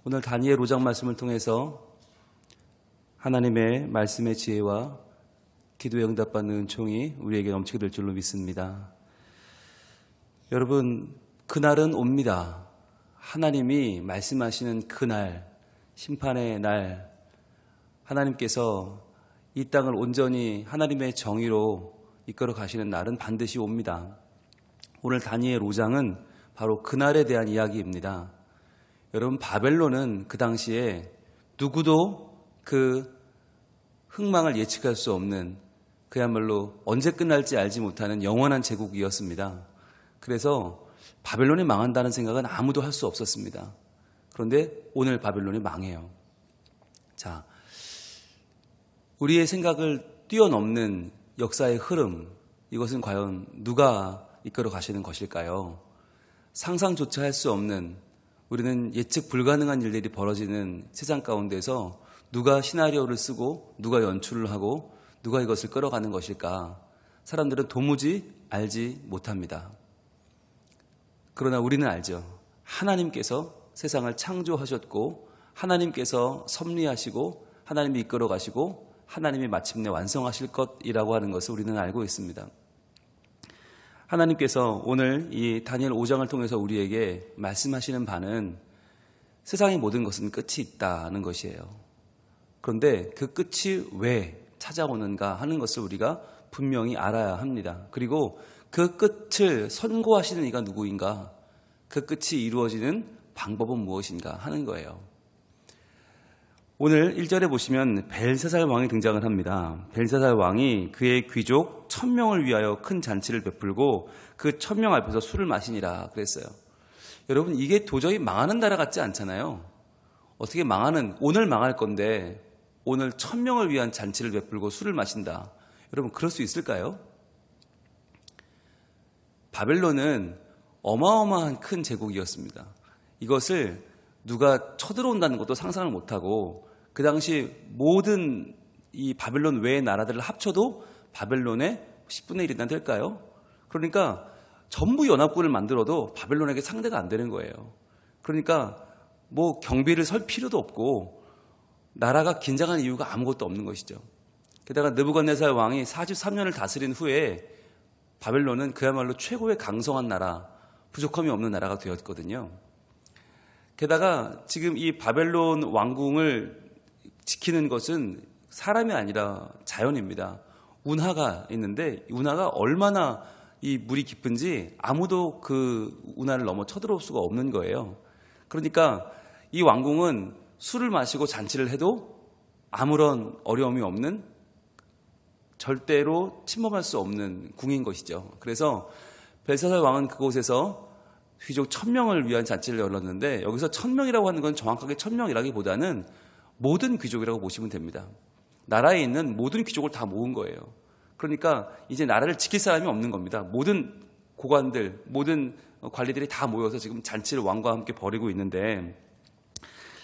오늘 다니엘 5장 말씀을 통해서 하나님의 말씀의 지혜와 기도에 응답받는 은총이 우리에게 넘치게 될 줄로 믿습니다. 여러분, 그날은 옵니다. 하나님이 말씀하시는 그날, 심판의 날, 하나님께서 이 땅을 온전히 하나님의 정의로 이끌어 가시는 날은 반드시 옵니다. 오늘 다니엘 5장은 바로 그날에 대한 이야기입니다. 여러분, 바벨론은 그 당시에 누구도 그 흥망을 예측할 수 없는, 그야말로 언제 끝날지 알지 못하는 영원한 제국이었습니다. 그래서 바벨론이 망한다는 생각은 아무도 할 수 없었습니다. 그런데 오늘 바벨론이 망해요. 자, 우리의 생각을 뛰어넘는 역사의 흐름, 이것은 과연 누가 이끌어 가시는 것일까요? 상상조차 할 수 없는, 우리는 예측 불가능한 일들이 벌어지는 세상 가운데서 누가 시나리오를 쓰고 누가 연출을 하고 누가 이것을 끌어가는 것일까? 사람들은 도무지 알지 못합니다. 그러나 우리는 알죠. 하나님께서 세상을 창조하셨고 하나님께서 섭리하시고 하나님이 이끌어 가시고 하나님이 마침내 완성하실 것이라고 하는 것을 우리는 알고 있습니다. 하나님께서 오늘 이 다니엘 5장을 통해서 우리에게 말씀하시는 바는 세상의 모든 것은 끝이 있다는 것이에요. 그런데 그 끝이 왜 찾아오는가 하는 것을 우리가 분명히 알아야 합니다. 그리고 그 끝을 선고하시는 이가 누구인가, 그 끝이 이루어지는 방법은 무엇인가 하는 거예요. 오늘 1절에 보시면 벨사살 왕이 등장을 합니다. 벨사살 왕이 그의 귀족 1000명을 위하여 큰 잔치를 베풀고 그 1000명 앞에서 술을 마시니라 그랬어요. 여러분, 이게 도저히 망하는 나라 같지 않잖아요. 어떻게 오늘 망할 건데 오늘 1000명을 위한 잔치를 베풀고 술을 마신다. 여러분, 그럴 수 있을까요? 바벨론은 어마어마한 큰 제국이었습니다. 이것을 누가 쳐들어온다는 것도 상상을 못하고, 그 당시 모든 이 바벨론 외의 나라들을 합쳐도 바벨론의 10분의 1이나 될까요? 그러니까 전부 연합군을 만들어도 바벨론에게 상대가 안 되는 거예요. 그러니까 뭐 경비를 설 필요도 없고 나라가 긴장한 이유가 아무것도 없는 것이죠. 게다가 느부갓네살 왕이 43년을 다스린 후에 바벨론은 그야말로 최고의 강성한 나라, 부족함이 없는 나라가 되었거든요. 게다가 지금 이 바벨론 왕궁을 지키는 것은 사람이 아니라 자연입니다. 운하가 있는데 운하가 얼마나 이 물이 깊은지 아무도 그 운하를 넘어 쳐들어올 수가 없는 거예요. 그러니까 이 왕궁은 술을 마시고 잔치를 해도 아무런 어려움이 없는, 절대로 침범할 수 없는 궁인 것이죠. 그래서 벨사살 왕은 그곳에서 귀족 1000명을 위한 잔치를 열었는데, 여기서 1000명이라고 하는 건 정확하게 1000명이라기보다는 모든 귀족이라고 보시면 됩니다. 나라에 있는 모든 귀족을 다 모은 거예요. 그러니까 이제 나라를 지킬 사람이 없는 겁니다. 모든 고관들, 모든 관리들이 다 모여서 지금 잔치를 왕과 함께 벌이고 있는데,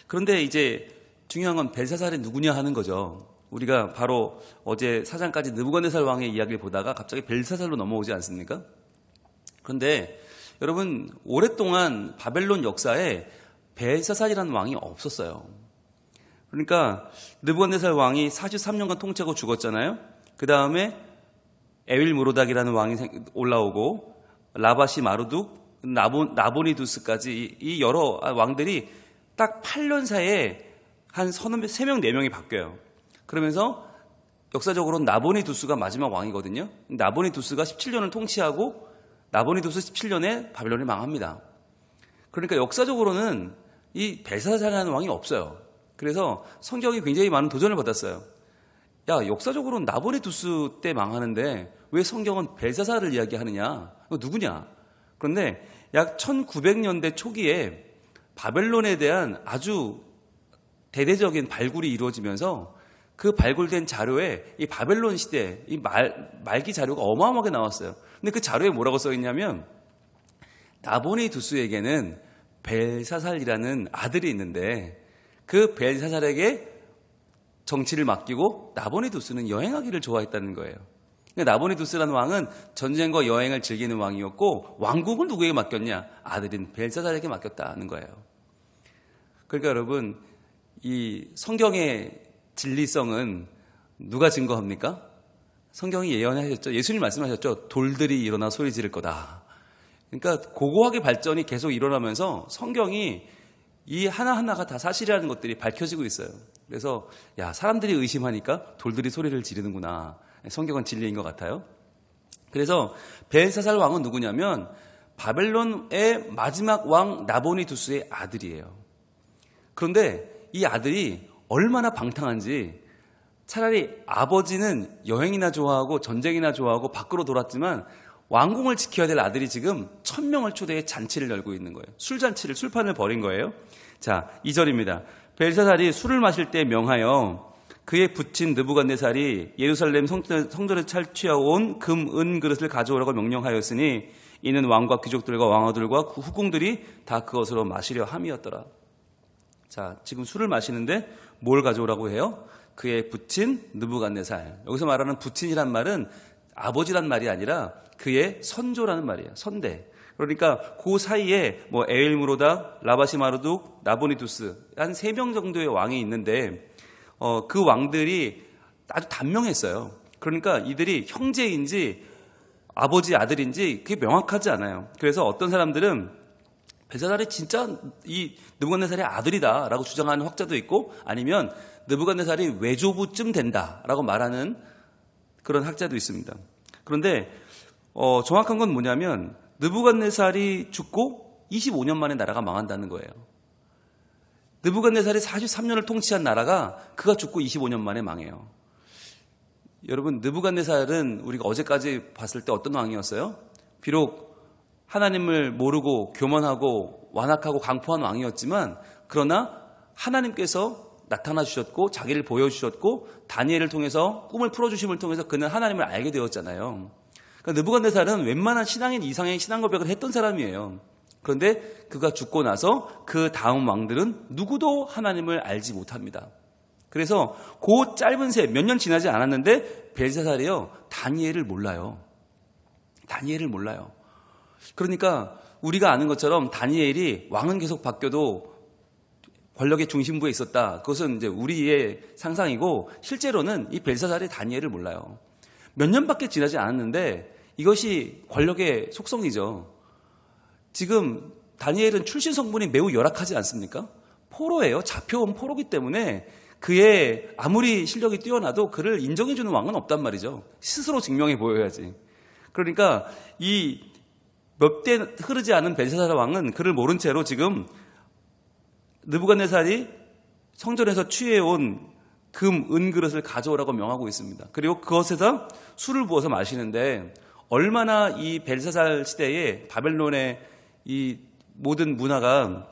그런데 이제 중요한 건 벨사살이 누구냐 하는 거죠. 우리가 바로 어제 사장까지 느부갓네살 왕의 이야기를 보다가 갑자기 벨사살로 넘어오지 않습니까? 그런데 여러분, 오랫동안 바벨론 역사에 벨사살이라는 왕이 없었어요. 그러니까 느부갓네살 왕이 43년간 통치하고 죽었잖아요. 그 다음에 에윌무로닥이라는 왕이 올라오고 라바시 마르둑, 나보니두스까지 이 여러 왕들이 딱 8년 사이에 한 3명, 4명이 바뀌어요. 그러면서 역사적으로는 나보니두스가 마지막 왕이거든요. 나보니두스가 17년을 통치하고 나보니두스 17년에 바벨론이 망합니다. 그러니까 역사적으로는 이 벨사살이라는 왕이 없어요. 그래서 성경이 굉장히 많은 도전을 받았어요. 야, 역사적으로는 나보니두스 때 망하는데 왜 성경은 벨사살을 이야기하느냐? 이거 누구냐? 그런데 약 1900년대 초기에 바벨론에 대한 아주 대대적인 발굴이 이루어지면서 그 발굴된 자료에 이 바벨론 시대, 이 말기 자료가 어마어마하게 나왔어요. 근데 그 자료에 뭐라고 써 있냐면, 나보니두스에게는 벨사살이라는 아들이 있는데 그 벨사살에게 정치를 맡기고 나보니두스는 여행하기를 좋아했다는 거예요. 나보니두스라는 왕은 전쟁과 여행을 즐기는 왕이었고 왕국을 누구에게 맡겼냐? 아들인 벨사살에게 맡겼다는 거예요. 그러니까 여러분, 이 성경의 진리성은 누가 증거합니까? 성경이 예언하셨죠. 예수님 말씀하셨죠. 돌들이 일어나 소리 지를 거다. 그러니까 고고하게 발전이 계속 일어나면서 성경이 이 하나하나가 다 사실이라는 것들이 밝혀지고 있어요. 그래서 사람들이 의심하니까 돌들이 소리를 지르는구나. 성경은 진리인 것 같아요. 그래서 벨사살 왕은 누구냐면 바벨론의 마지막 왕 나보니두스의 아들이에요. 그런데 이 아들이 얼마나 방탕한지, 차라리 아버지는 여행이나 좋아하고 전쟁이나 좋아하고 밖으로 돌았지만 왕궁을 지켜야 될 아들이 지금 1000명을 초대해 잔치를 열고 있는 거예요. 술잔치를, 술판을 벌인 거예요. 자, 2절입니다. 벨사살이 술을 마실 때 명하여 그의 부친 느부갓네살이 예루살렘 성전에 탈취해온 금, 은 그릇을 가져오라고 명령하였으니 이는 왕과 귀족들과 왕후들과 후궁들이 다 그것으로 마시려 함이었더라. 자, 지금 술을 마시는데 뭘 가져오라고 해요? 그의 부친 느부갓네살. 여기서 말하는 부친이란 말은 아버지란 말이 아니라 그의 선조라는 말이에요. 선대. 그러니까 그 사이에 에일무로닥, 라바시마르둑, 나보니두스 한 3명 정도의 왕이 있는데 그 왕들이 아주 단명했어요. 그러니까 이들이 형제인지 아버지 아들인지 그게 명확하지 않아요. 그래서 어떤 사람들은 벨사살이 진짜 이 느부갓네살의 아들이다라고 주장하는 학자도 있고, 아니면 느부갓네살이 외조부쯤 된다라고 말하는 그런 학자도 있습니다. 그런데 정확한 건 뭐냐면 느부갓네살이 죽고 25년 만에 나라가 망한다는 거예요. 느부갓네살이 43년을 통치한 나라가 그가 죽고 25년 만에 망해요. 여러분, 느부갓네살은 우리가 어제까지 봤을 때 어떤 왕이었어요? 비록 하나님을 모르고 교만하고 완악하고 강포한 왕이었지만, 그러나 하나님께서 나타나 주셨고 자기를 보여주셨고 다니엘을 통해서 꿈을 풀어주심을 통해서 그는 하나님을 알게 되었잖아요. 그러니까 느부갓네살은 웬만한 신앙인 이상의 신앙 고백을 했던 사람이에요. 그런데 그가 죽고 나서 그 다음 왕들은 누구도 하나님을 알지 못합니다. 그래서 그 짧은 몇 년 지나지 않았는데 벨사살이요, 다니엘을 몰라요. 다니엘을 몰라요. 그러니까 우리가 아는 것처럼 다니엘이 왕은 계속 바뀌어도 권력의 중심부에 있었다. 그것은 이제 우리의 상상이고, 실제로는 이 벨사살이 다니엘을 몰라요. 몇 년밖에 지나지 않았는데 이것이 권력의 속성이죠. 지금 다니엘은 출신 성분이 매우 열악하지 않습니까? 포로예요. 잡혀온 포로기 때문에 그의 아무리 실력이 뛰어나도 그를 인정해주는 왕은 없단 말이죠. 스스로 증명해 보여야지. 그러니까 이 몇 대 흐르지 않은 벨사살 왕은 그를 모른 채로 지금 느부갓네살이 성전에서 취해온 금, 은 그릇을 가져오라고 명하고 있습니다. 그리고 그것에다 술을 부어서 마시는데, 얼마나 이 벨사살 시대에 바벨론의 이 모든 문화가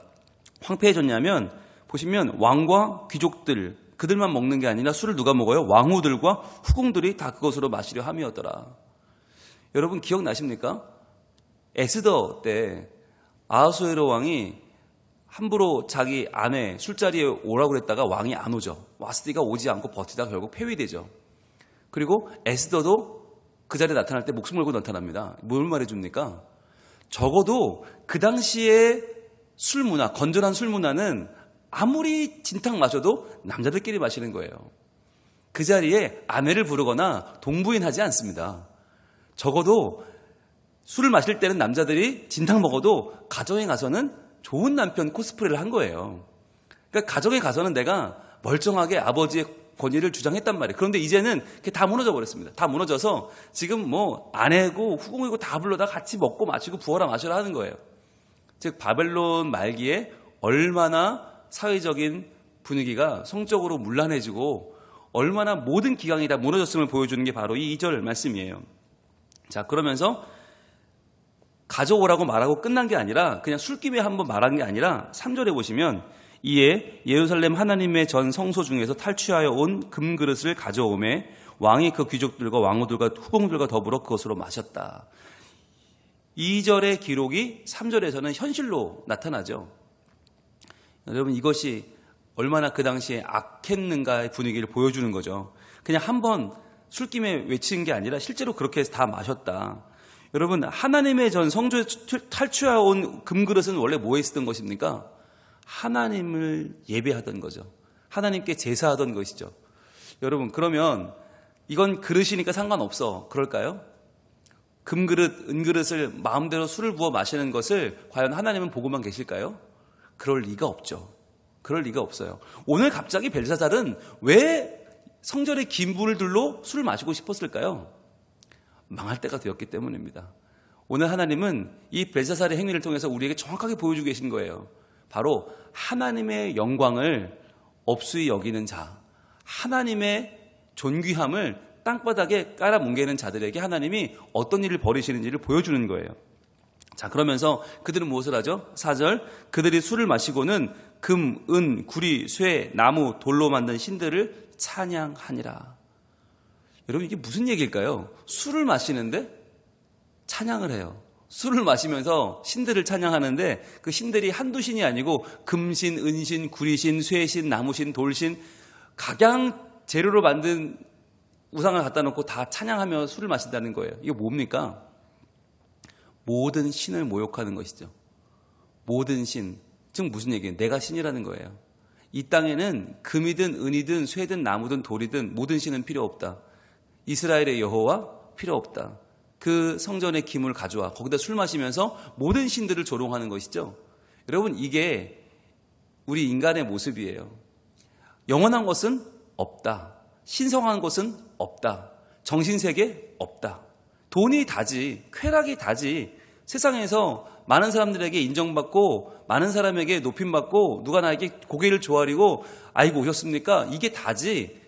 황폐해졌냐면, 보시면 왕과 귀족들, 그들만 먹는 게 아니라 술을 누가 먹어요? 왕후들과 후궁들이 다 그것으로 마시려 함이었더라. 여러분 기억나십니까? 에스더 때 아하수에로 왕이 함부로 자기 아내 술자리에 오라고 그랬다가 왕이 안 오죠. 와스디가 오지 않고 버티다가 결국 폐위되죠. 그리고 에스더도 그 자리에 나타날 때 목숨 걸고 나타납니다. 뭘 말해줍니까? 적어도 그 당시에 술 문화, 건전한 술 문화는 아무리 진탕 마셔도 남자들끼리 마시는 거예요. 그 자리에 아내를 부르거나 동부인하지 않습니다. 적어도 술을 마실 때는 남자들이 진탕 먹어도 가정에 가서는 좋은 남편 코스프레를 한 거예요. 그러니까 가정에 가서는 내가 멀쩡하게 아버지의 권위를 주장했단 말이에요. 그런데 이제는 그게 다 무너져 버렸습니다. 다 무너져서 지금 아내고 후궁이고 다 불러다 같이 먹고 마시고 부어라 마셔라 하는 거예요. 즉 바벨론 말기에 얼마나 사회적인 분위기가 성적으로 문란해지고 얼마나 모든 기강이 다 무너졌음을 보여주는 게 바로 이 2절 말씀이에요. 자, 그러면서 가져오라고 말하고 끝난 게 아니라 그냥 술김에 한번 말한 게 아니라 3절에 보시면 이에 예루살렘 하나님의 전 성소 중에서 탈취하여 온 금그릇을 가져오매 왕이 그 귀족들과 왕후들과 후궁들과 더불어 그것으로 마셨다. 2절의 기록이 3절에서는 현실로 나타나죠. 여러분 이것이 얼마나 그 당시에 악했는가의 분위기를 보여주는 거죠. 그냥 한번 술김에 외치는 게 아니라 실제로 그렇게 해서 다 마셨다. 여러분 하나님의 전 성소에 탈취하여 온 금그릇은 원래 뭐에 쓰던 것입니까? 하나님을 예배하던 거죠. 하나님께 제사하던 것이죠. 여러분, 그러면 이건 그릇이니까 상관없어. 그럴까요? 금그릇, 은그릇을 마음대로 술을 부어 마시는 것을 과연 하나님은 보고만 계실까요? 그럴 리가 없죠. 그럴 리가 없어요. 오늘 갑자기 벨사살은 왜 성전의 긴 불들로 술을 마시고 싶었을까요? 망할 때가 되었기 때문입니다. 오늘 하나님은 이 벨사살의 행위를 통해서 우리에게 정확하게 보여주고 계신 거예요. 바로 하나님의 영광을 업수히 여기는 자, 하나님의 존귀함을 땅바닥에 깔아뭉개는 자들에게 하나님이 어떤 일을 벌이시는지를 보여주는 거예요. 자, 그러면서 그들은 무엇을 하죠? 4절, 그들이 술을 마시고는 금, 은, 구리, 쇠, 나무, 돌로 만든 신들을 찬양하니라. 여러분, 이게 무슨 얘기일까요? 술을 마시는데 찬양을 해요. 술을 마시면서 신들을 찬양하는데 그 신들이 한두 신이 아니고 금신, 은신, 구리신, 쇠신, 나무신, 돌신, 각양 재료로 만든 우상을 갖다 놓고 다 찬양하며 술을 마신다는 거예요. 이게 뭡니까? 모든 신을 모욕하는 것이죠. 모든 신. 즉 무슨 얘기예요? 내가 신이라는 거예요. 이 땅에는 금이든 은이든 쇠든 나무든 돌이든 모든 신은 필요 없다. 이스라엘의 여호와 필요 없다. 그 성전의 기물 가져와 거기다 술 마시면서 모든 신들을 조롱하는 것이죠. 여러분, 이게 우리 인간의 모습이에요. 영원한 것은 없다. 신성한 것은 없다. 정신세계 없다. 돈이 다지, 쾌락이 다지, 세상에서 많은 사람들에게 인정받고 많은 사람에게 높임받고 누가 나에게 고개를 조아리고 아이고 오셨습니까? 이게 다지.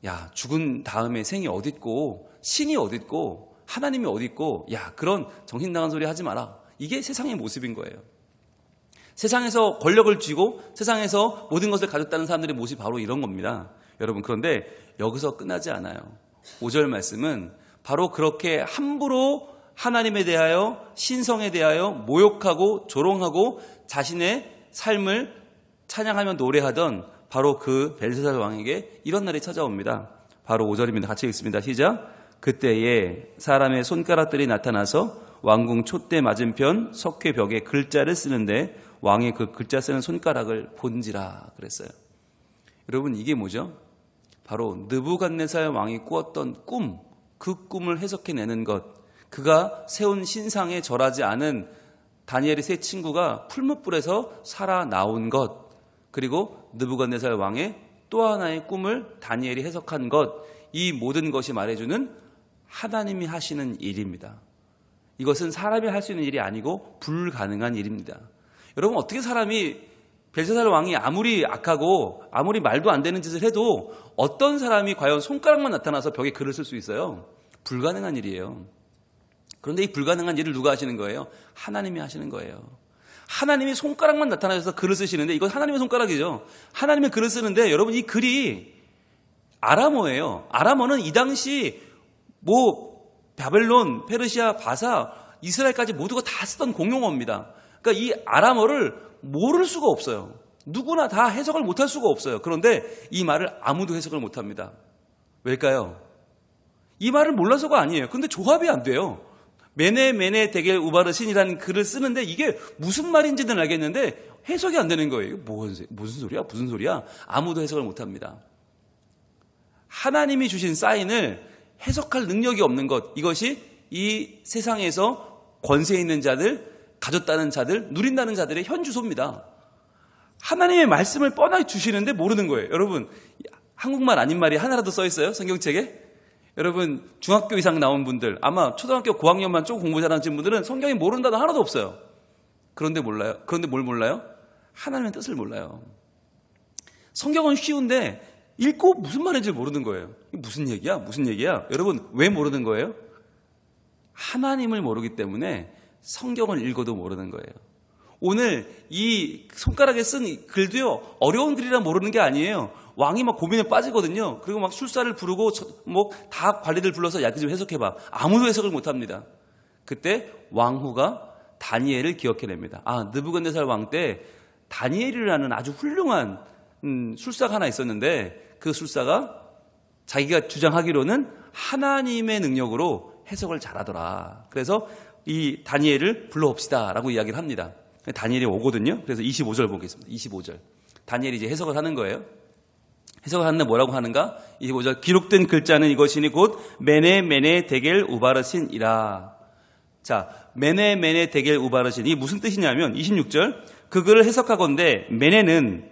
야, 죽은 다음에 생이 어딨고 신이 어딨고 하나님이 어딨고, 야, 그런 정신 나간 소리 하지 마라. 이게 세상의 모습인 거예요. 세상에서 권력을 쥐고 세상에서 모든 것을 가졌다는 사람들의 모습이 바로 이런 겁니다. 여러분, 그런데 여기서 끝나지 않아요. 5절 말씀은 바로 그렇게 함부로 하나님에 대하여 신성에 대하여 모욕하고 조롱하고 자신의 삶을 찬양하며 노래하던 바로 그 벨사살 왕에게 이런 날이 찾아옵니다. 바로 5절입니다. 같이 읽습니다. 시작. 그때에 사람의 손가락들이 나타나서 왕궁 촛대 맞은편 석회벽에 글자를 쓰는데 왕이 그 글자 쓰는 손가락을 본지라 그랬어요. 여러분, 이게 뭐죠? 바로 느부갓네살 왕이 꾸었던 꿈, 그 꿈을 해석해내는 것, 그가 세운 신상에 절하지 않은 다니엘의 세 친구가 풀무불에서 살아나온 것, 그리고 느부갓네살 왕의 또 하나의 꿈을 다니엘이 해석한 것, 이 모든 것이 말해주는 하나님이 하시는 일입니다. 이것은 사람이 할 수 있는 일이 아니고 불가능한 일입니다. 여러분, 어떻게 사람이 벨사살 왕이 아무리 악하고 아무리 말도 안 되는 짓을 해도 어떤 사람이 과연 손가락만 나타나서 벽에 글을 쓸 수 있어요? 불가능한 일이에요. 그런데 이 불가능한 일을 누가 하시는 거예요? 하나님이 하시는 거예요. 하나님이 손가락만 나타나셔서 글을 쓰시는데 이건 하나님의 손가락이죠. 하나님의 글을 쓰는데 여러분, 이 글이 아람어예요. 아람어는 이 당시 바벨론, 페르시아, 바사, 이스라엘까지 모두가 다 쓰던 공용어입니다. 그러니까 이 아람어를 모를 수가 없어요. 누구나 다 해석을 못할 수가 없어요. 그런데 이 말을 아무도 해석을 못합니다. 왜일까요? 이 말을 몰라서가 아니에요. 근데 조합이 안 돼요. 메네 데겔 우바르신이라는 글을 쓰는데 이게 무슨 말인지는 알겠는데 해석이 안 되는 거예요. 무슨 소리야? 무슨 소리야? 아무도 해석을 못합니다. 하나님이 주신 사인을 해석할 능력이 없는 것, 이것이 이 세상에서 권세 있는 자들, 가졌다는 자들, 누린다는 자들의 현주소입니다. 하나님의 말씀을 뻔하게 주시는데 모르는 거예요. 여러분, 한국말 아닌 말이 하나라도 써 있어요? 성경책에? 여러분, 중학교 이상 나온 분들, 아마 초등학교 고학년만 조금 공부 잘하는 분들은 성경이 모르는 단어 하나도 없어요. 그런데 몰라요. 그런데 뭘 몰라요? 하나님의 뜻을 몰라요. 성경은 쉬운데 읽고 무슨 말인지 모르는 거예요. 무슨 얘기야? 무슨 얘기야? 여러분, 왜 모르는 거예요? 하나님을 모르기 때문에 성경을 읽어도 모르는 거예요. 오늘 이 손가락에 쓴 글도요, 어려운 글이라 모르는 게 아니에요. 왕이 막 고민에 빠지거든요. 그리고 막 술사를 부르고 다 관리들 불러서 야, 좀 해석해봐. 아무도 해석을 못합니다. 그때 왕후가 다니엘을 기억해냅니다. 아, 느부갓네살 왕 때 다니엘이라는 아주 훌륭한 술사가 하나 있었는데 그 술사가 자기가 주장하기로는 하나님의 능력으로 해석을 잘하더라. 그래서 이 다니엘을 불러옵시다 라고 이야기를 합니다. 다니엘이 오거든요. 그래서 25절 보겠습니다. 25절. 다니엘이 이제 해석을 하는 거예요. 해석을 하는데 뭐라고 하는가? 25절. 기록된 글자는 이것이니 곧 메네 메네 데겔 우바르신이라. 자, 메네 메네 데겔 우바르신. 이게 무슨 뜻이냐면 26절. 그 글을 해석하건대 메네는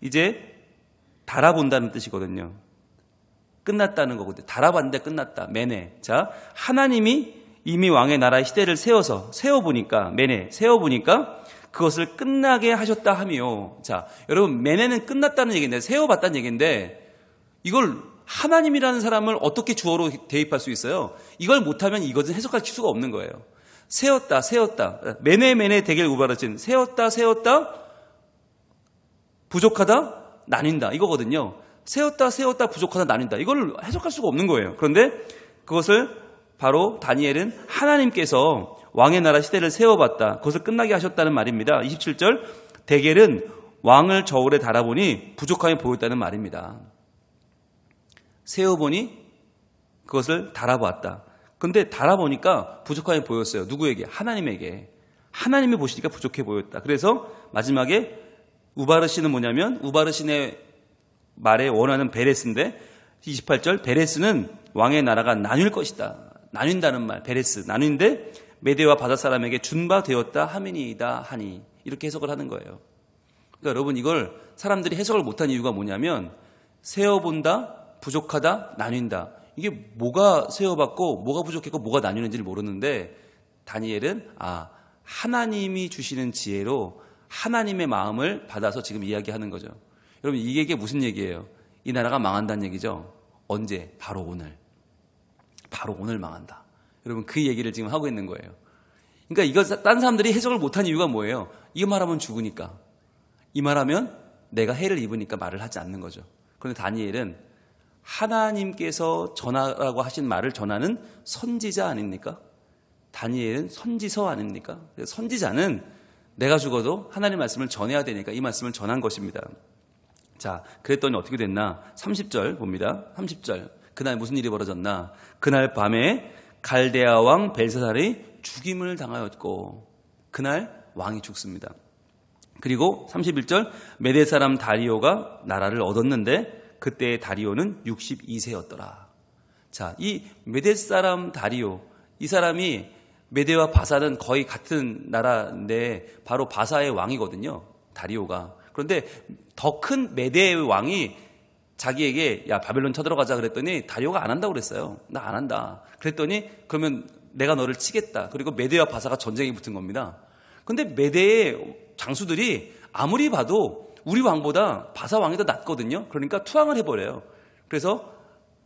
이제 달아본다는 뜻이거든요. 끝났다는 거거든요. 달아봤는데 끝났다. 메네. 자, 하나님이 이미 왕의 나라의 시대를 세워보니까 그것을 끝나게 하셨다 하며. 자, 여러분, 메네는 끝났다는 얘기인데, 세워봤다는 얘기인데, 이걸 하나님이라는 사람을 어떻게 주어로 대입할 수 있어요? 이걸 못하면 이것은 해석할 수가 없는 거예요. 세웠다. 메네 데겔 우바르신. 세웠다. 부족하다, 나뉜다. 이거거든요. 세웠다, 부족하다, 나뉜다. 이걸 해석할 수가 없는 거예요. 그런데 그것을 바로 다니엘은 하나님께서 왕의 나라 시대를 세워봤다. 그것을 끝나게 하셨다는 말입니다. 27절. 데겔은 왕을 저울에 달아보니 부족함이 보였다는 말입니다. 세워보니 그것을 달아보았다. 근데 달아보니까 부족함이 보였어요. 누구에게? 하나님에게. 하나님이 보시니까 부족해 보였다. 그래서 마지막에 우바르신은 뭐냐면 우바르신의 말에 원하는 베레스인데 28절. 베레스는 왕의 나라가 나뉠 것이다. 나뉜다는 말. 베레스. 나뉜데 메대와 바사 사람에게 준바 되었다 하미니이다 하니. 이렇게 해석을 하는 거예요. 그러니까 여러분, 이걸 사람들이 해석을 못한 이유가 뭐냐면 세어본다, 부족하다, 나뉜다. 이게 뭐가 세어받고 뭐가 부족했고 뭐가 나뉘는지를 모르는데 다니엘은 하나님이 주시는 지혜로 하나님의 마음을 받아서 지금 이야기하는 거죠. 여러분, 이게 무슨 얘기예요? 이 나라가 망한다는 얘기죠. 언제? 바로 오늘. 바로 오늘 망한다. 여러분, 그 얘기를 지금 하고 있는 거예요. 그러니까 이거 딴 사람들이 해석을 못한 이유가 뭐예요? 이 말하면 죽으니까. 이 말하면 내가 해를 입으니까 말을 하지 않는 거죠. 그런데 다니엘은 하나님께서 전하라고 하신 말을 전하는 선지자 아닙니까? 다니엘은 선지서 아닙니까? 선지자는 내가 죽어도 하나님 말씀을 전해야 되니까 이 말씀을 전한 것입니다. 자, 그랬더니 어떻게 됐나? 30절 봅니다. 30절. 그날 무슨 일이 벌어졌나? 그날 밤에 갈대아 왕 벨사살이 죽임을 당하였고, 그날 왕이 죽습니다. 그리고 31절. 메대 사람 다리오가 나라를 얻었는데 그때의 다리오는 62세였더라. 자, 이 메대 사람 다리오, 이 사람이 메대와 바사는 거의 같은 나라인데 바로 바사의 왕이거든요. 다리오가. 그런데 더 큰 메대의 왕이 자기에게 야, 바벨론 쳐들어가자 그랬더니 다리오가 안 한다고 그랬어요. 나 안 한다. 그랬더니 그러면 내가 너를 치겠다. 그리고 메대와 바사가 전쟁이 붙은 겁니다. 근데 메대의 장수들이 아무리 봐도 우리 왕보다 바사 왕이 더 낫거든요. 그러니까 투항을 해버려요. 그래서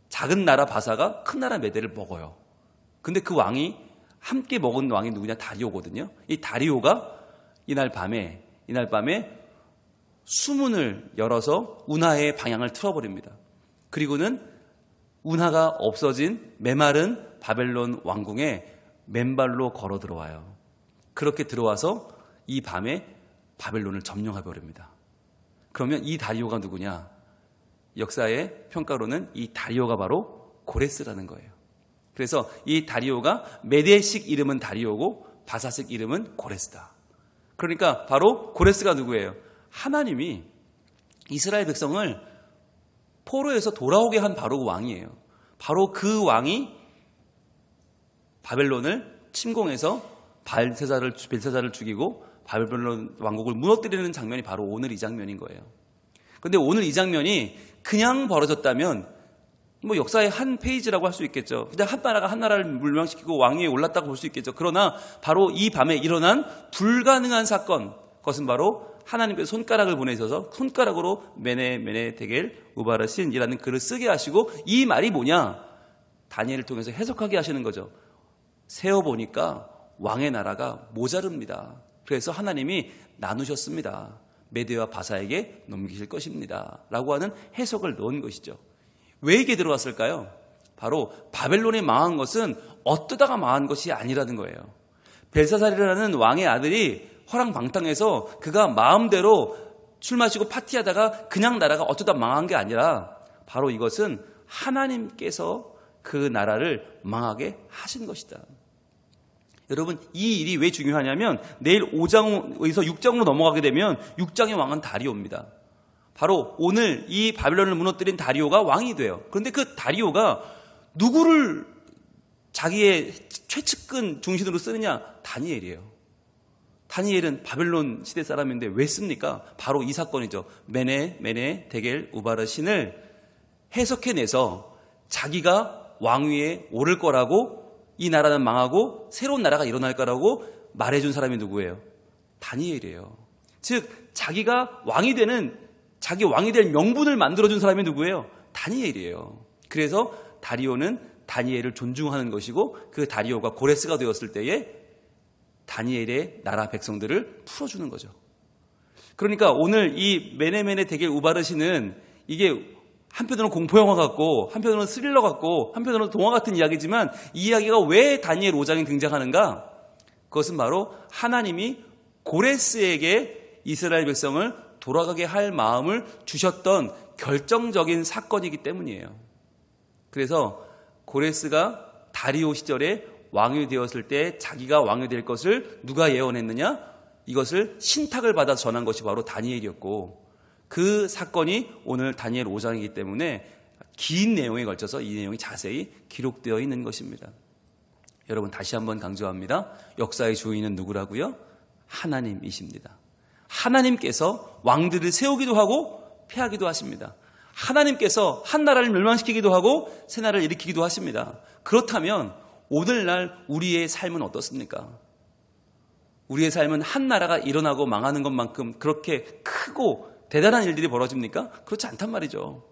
작은 나라 바사가 큰 나라 메대를 먹어요. 근데 그 왕이 함께 먹은 왕이 누구냐? 다리오거든요. 이 다리오가 이날 밤에 수문을 열어서 운하의 방향을 틀어버립니다. 그리고는 운하가 없어진 메마른 바벨론 왕궁에 맨발로 걸어 들어와요. 그렇게 들어와서 이 밤에 바벨론을 점령해버립니다. 그러면 이 다리오가 누구냐? 역사의 평가로는 이 다리오가 바로 고레스라는 거예요. 그래서 이 다리오가 메대식 이름은 다리오고 바사식 이름은 고레스다. 그러니까 바로 고레스가 누구예요? 하나님이 이스라엘 백성을 포로에서 돌아오게 한 바로 그 왕이에요. 바로 그 왕이 바벨론을 침공해서 벨사살을 죽이고 바벨론 왕국을 무너뜨리는 장면이 바로 오늘 이 장면인 거예요. 그런데 오늘 이 장면이 그냥 벌어졌다면 뭐 역사의 한 페이지라고 할 수 있겠죠. 그냥 한 나라가 한 나라를 멸망시키고 왕위에 올랐다고 볼 수 있겠죠. 그러나 바로 이 밤에 일어난 불가능한 사건, 그것은 바로 하나님께서 손가락을 보내셔서 손가락으로 메네 데겔 우바르신이라는 글을 쓰게 하시고, 이 말이 뭐냐? 다니엘을 통해서 해석하게 하시는 거죠. 세어보니까 왕의 나라가 모자릅니다. 그래서 하나님이 나누셨습니다. 메대와 바사에게 넘기실 것입니다. 라고 하는 해석을 넣은 것이죠. 왜 이게 들어왔을까요? 바로 바벨론이 망한 것은 어떠다가 망한 것이 아니라는 거예요. 벨사살이라는 왕의 아들이 허랑방탕해서 그가 마음대로 술 마시고 파티하다가 그냥 나라가 어쩌다 망한 게 아니라 바로 이것은 하나님께서 그 나라를 망하게 하신 것이다. 여러분, 이 일이 왜 중요하냐면 내일 5장에서 6장으로 넘어가게 되면 6장의 왕은 다리오입니다. 바로 오늘 이 바벨론을 무너뜨린 다리오가 왕이 돼요. 그런데 그 다리오가 누구를 자기의 최측근 중심으로 쓰느냐? 다니엘이에요. 다니엘은 바벨론 시대 사람인데 왜 씁니까? 바로 이 사건이죠. 메네 데겔 우바르신을 해석해내서 자기가 왕위에 오를 거라고, 이 나라는 망하고 새로운 나라가 일어날 거라고 말해준 사람이 누구예요? 다니엘이에요. 즉 자기가 왕이 되는, 자기 왕이 될 명분을 만들어준 사람이 누구예요? 다니엘이에요. 그래서 다리오는 다니엘을 존중하는 것이고, 그 다리오가 고레스가 되었을 때에 다니엘의 나라 백성들을 풀어주는 거죠. 그러니까 오늘 이 메네 데겔 우바르신은 이게 한편으로는 공포영화 같고 한편으로는 스릴러 같고 한편으로는 동화 같은 이야기지만, 이 이야기가 왜 다니엘 5장에 등장하는가? 그것은 바로 하나님이 고레스에게 이스라엘 백성을 돌아가게 할 마음을 주셨던 결정적인 사건이기 때문이에요. 그래서 고레스가 다리오 시절에 왕이 되었을 때 자기가 왕이 될 것을 누가 예언했느냐? 이것을 신탁을 받아 전한 것이 바로 다니엘이었고, 그 사건이 오늘 다니엘 5장이기 때문에 긴 내용에 걸쳐서 이 내용이 자세히 기록되어 있는 것입니다. 여러분, 다시 한번 강조합니다. 역사의 주인은 누구라고요? 하나님이십니다. 하나님께서 왕들을 세우기도 하고 패하기도 하십니다. 하나님께서 한 나라를 멸망시키기도 하고 새 나라를 일으키기도 하십니다. 그렇다면 오늘날 우리의 삶은 어떻습니까? 우리의 삶은 한 나라가 일어나고 망하는 것만큼 그렇게 크고 대단한 일들이 벌어집니까? 그렇지 않단 말이죠.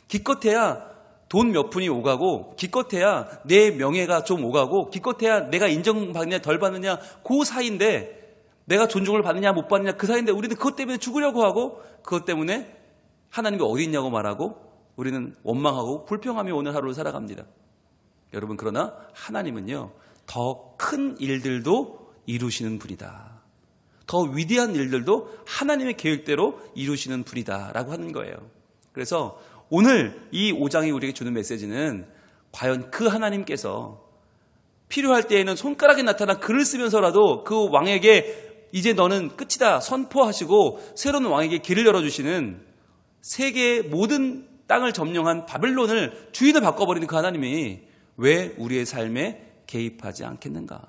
기껏해야 돈 몇 푼이 오가고, 기껏해야 내 명예가 좀 오가고, 기껏해야 내가 인정받느냐 덜 받느냐 그 사이인데, 내가 존중을 받느냐 못 받느냐 그 사이인데, 우리는 그것 때문에 죽으려고 하고, 그것 때문에 하나님이 어디 있냐고 말하고, 우리는 원망하고 불평하며 오늘 하루를 살아갑니다. 여러분, 그러나 하나님은요, 더 큰 일들도 이루시는 분이다. 더 위대한 일들도 하나님의 계획대로 이루시는 분이다 라고 하는 거예요. 그래서 오늘 이 5장이 우리에게 주는 메시지는, 과연 그 하나님께서 필요할 때에는 손가락에 나타나 글을 쓰면서라도 그 왕에게 이제 너는 끝이다 선포하시고 새로운 왕에게 길을 열어주시는, 세계의 모든 땅을 점령한 바벨론을 주인을 바꿔버리는 그 하나님이 왜 우리의 삶에 개입하지 않겠는가?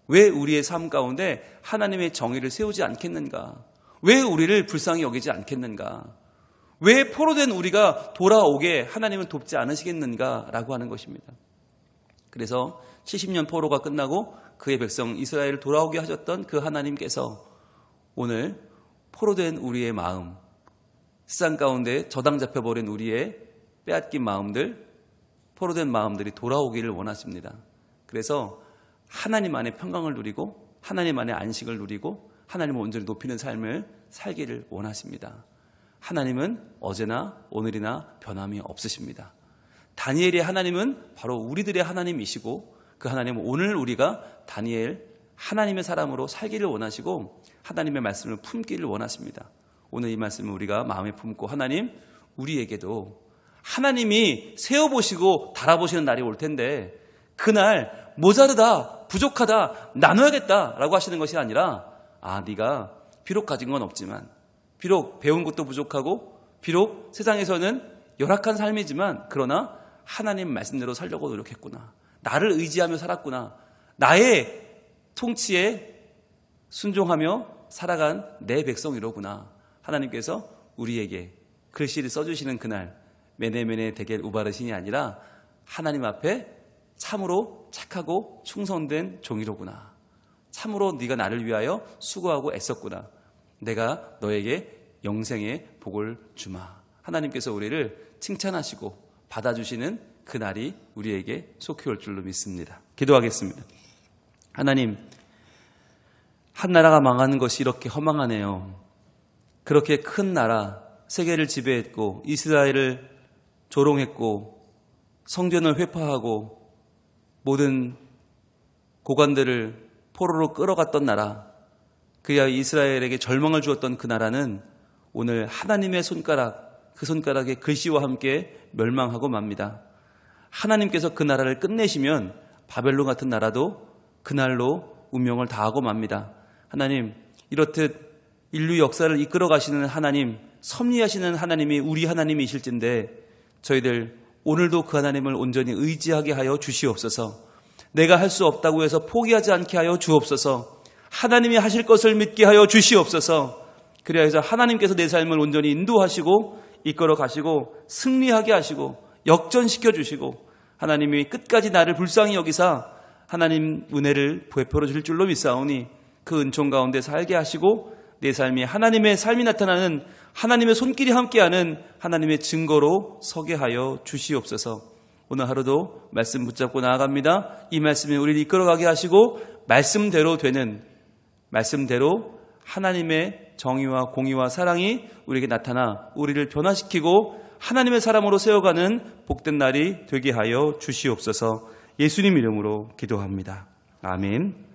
왜 우리의 삶 가운데 하나님의 정의를 세우지 않겠는가? 왜 우리를 불쌍히 여기지 않겠는가? 왜 포로된 우리가 돌아오게 하나님은 돕지 않으시겠는가? 라고 하는 것입니다. 그래서 70년 포로가 끝나고 그의 백성 이스라엘을 돌아오게 하셨던 그 하나님께서 오늘 포로된 우리의 마음, 세상 가운데 저당 잡혀버린 우리의 빼앗긴 마음들, 포로된 마음들이 돌아오기를 원하십니다. 그래서 하나님 안에 평강을 누리고 하나님 안에 안식을 누리고 하나님을 온전히 높이는 삶을 살기를 원하십니다. 하나님은 어제나 오늘이나 변함이 없으십니다. 다니엘의 하나님은 바로 우리들의 하나님이시고, 그 하나님은 오늘 우리가 다니엘 하나님의 사람으로 살기를 원하시고 하나님의 말씀을 품기를 원하십니다. 오늘 이 말씀을 우리가 마음에 품고, 하나님, 우리에게도 하나님이 세워보시고 달아보시는 날이 올 텐데, 그날 모자르다, 부족하다, 나눠야겠다라고 하시는 것이 아니라, 네가 비록 가진 건 없지만, 비록 배운 것도 부족하고, 비록 세상에서는 열악한 삶이지만, 그러나 하나님 말씀대로 살려고 노력했구나, 나를 의지하며 살았구나, 나의 통치에 순종하며 살아간 내 백성이로구나. 하나님께서 우리에게 글씨를 써주시는 그날, 메네 데겔 우바르신이 아니라 하나님 앞에 참으로 착하고 충성된 종이로구나, 참으로 네가 나를 위하여 수고하고 애썼구나, 내가 너에게 영생의 복을 주마. 하나님께서 우리를 칭찬하시고 받아주시는 그날이 우리에게 속히 올 줄로 믿습니다. 기도하겠습니다. 하나님, 한 나라가 망하는 것이 이렇게 허망하네요. 그렇게 큰 나라, 세계를 지배했고 이스라엘을 조롱했고 성전을 회파하고 모든 고관들을 포로로 끌어갔던 나라, 그야 이스라엘에게 절망을 주었던 그 나라는 오늘 하나님의 손가락, 그 손가락의 글씨와 함께 멸망하고 맙니다. 하나님께서 그 나라를 끝내시면 바벨론 같은 나라도 그날로 운명을 다하고 맙니다. 하나님, 이렇듯 인류 역사를 이끌어 가시는 하나님, 섭리하시는 하나님이 우리 하나님이실진데 저희들 오늘도 그 하나님을 온전히 의지하게 하여 주시옵소서. 내가 할 수 없다고 해서 포기하지 않게 하여 주옵소서. 하나님이 하실 것을 믿게 하여 주시옵소서. 그래야 해서 하나님께서 내 삶을 온전히 인도하시고 이끌어 가시고 승리하게 하시고 역전시켜 주시고 하나님이 끝까지 나를 불쌍히 여기사 하나님 은혜를 베풀어 주실 줄로 믿사오니 그 은총 가운데 살게 하시고 내 삶이 하나님의 삶이 나타나는 하나님의 손길이 함께하는 하나님의 증거로 서게 하여 주시옵소서. 오늘 하루도 말씀 붙잡고 나아갑니다. 이 말씀이 우리를 이끌어가게 하시고 말씀대로 되는, 말씀대로 하나님의 정의와 공의와 사랑이 우리에게 나타나 우리를 변화시키고 하나님의 사람으로 세워가는 복된 날이 되게 하여 주시옵소서. 예수님 이름으로 기도합니다. 아멘.